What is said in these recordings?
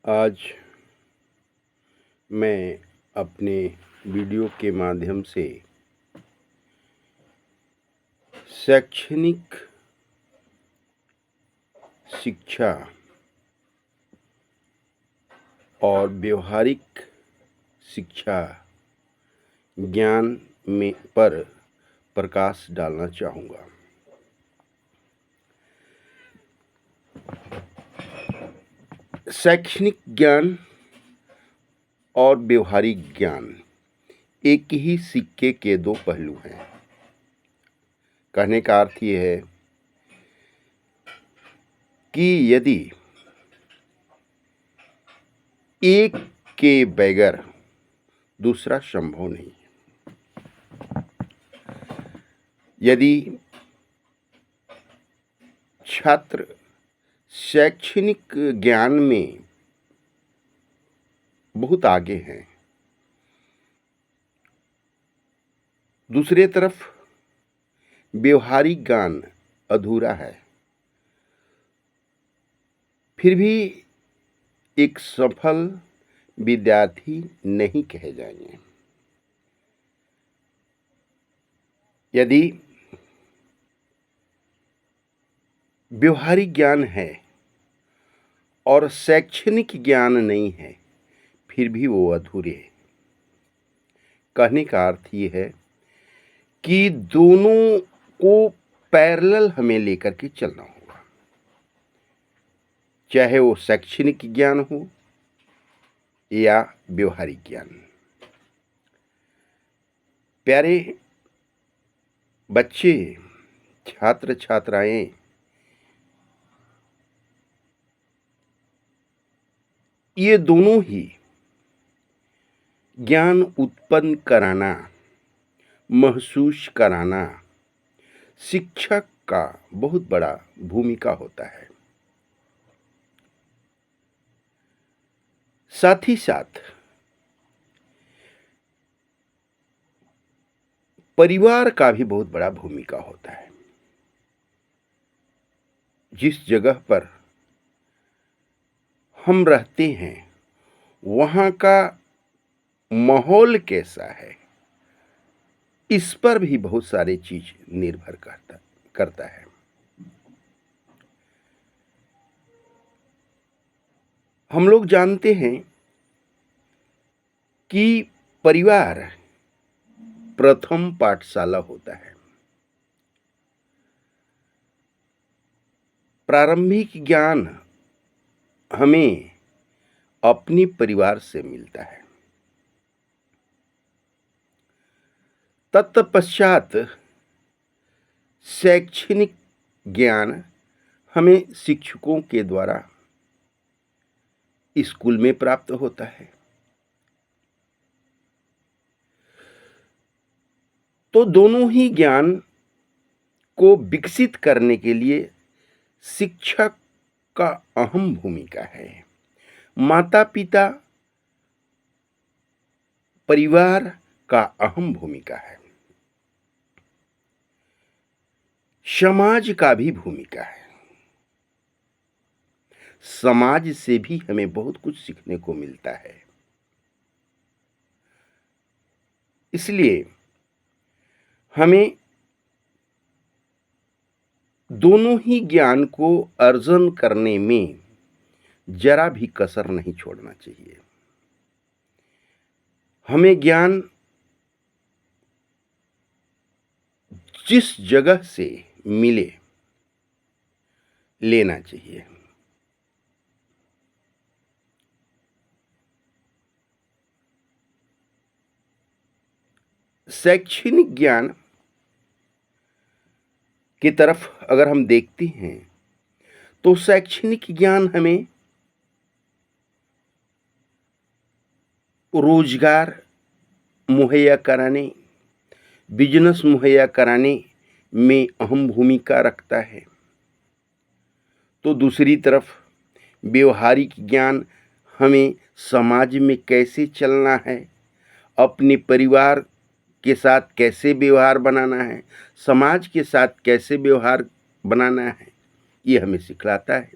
आज मैं अपने वीडियो के माध्यम से शैक्षणिक शिक्षा और व्यवहारिक शिक्षा ज्ञान में पर प्रकाश डालना चाहूँगा। शैक्षणिक ज्ञान और व्यवहारिक ज्ञान एक ही सिक्के के दो पहलू हैं। कहने का अर्थ ये है कि यदि एक के बगैर दूसरा संभव नहीं है। यदि छात्र शैक्षणिक ज्ञान में बहुत आगे हैं, दूसरी तरफ व्यवहारिक ज्ञान अधूरा है, फिर भी एक सफल विद्यार्थी नहीं कहे जाएंगे। यदि व्यवहारिक ज्ञान है और शैक्षणिक ज्ञान नहीं है, फिर भी वो अधूरे हैं। कहने का अर्थ ये है कि दोनों को पैरेलल हमें लेकर के चलना होगा, चाहे वो शैक्षणिक ज्ञान हो या व्यवहारिक ज्ञान। प्यारे बच्चे, छात्र छात्राएं, ये दोनों ही ज्ञान उत्पन्न कराना, महसूस कराना शिक्षक का बहुत बड़ा भूमिका होता है। साथ ही साथ परिवार का भी बहुत बड़ा भूमिका होता है। जिस जगह पर हम रहते हैं वहाँ का माहौल कैसा है, इस पर भी बहुत सारी चीज निर्भर करता है। हम लोग जानते हैं कि परिवार प्रथम पाठशाला होता है। प्रारंभिक ज्ञान हमें अपने परिवार से मिलता है। तत्पश्चात शैक्षणिक ज्ञान हमें शिक्षकों के द्वारा स्कूल में प्राप्त होता है। तो दोनों ही ज्ञान को विकसित करने के लिए शिक्षक का अहम भूमिका है। माता पिता, परिवार का अहम भूमिका है। समाज का भी भूमिका है। समाज से भी हमें बहुत कुछ सीखने को मिलता है। इसलिए हमें दोनों ही ज्ञान को अर्जन करने में जरा भी कसर नहीं छोड़ना चाहिए। हमें ज्ञान जिस जगह से मिले लेना चाहिए। शैक्षणिक ज्ञान की तरफ अगर हम देखते हैं तो शैक्षणिक ज्ञान हमें रोजगार मुहैया कराने, बिजनेस मुहैया कराने में अहम भूमिका रखता है। तो दूसरी तरफ व्यवहारिक ज्ञान हमें समाज में कैसे चलना है, अपने परिवार के साथ कैसे व्यवहार बनाना है, समाज के साथ कैसे व्यवहार बनाना है, ये हमें सिखलाता है।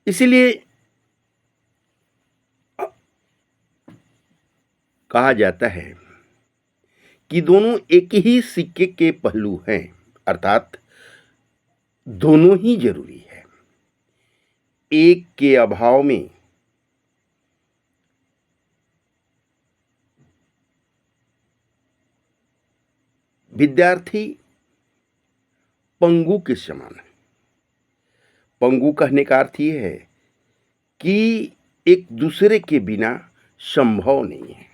इसीलिए कहा जाता है कि दोनों एक ही सिक्के के पहलू हैं, अर्थात दोनों ही जरूरी है। एक के अभाव में विद्यार्थी पंगु के समान है। पंगु कहने का अर्थ ये है कि एक दूसरे के बिना संभव नहीं है।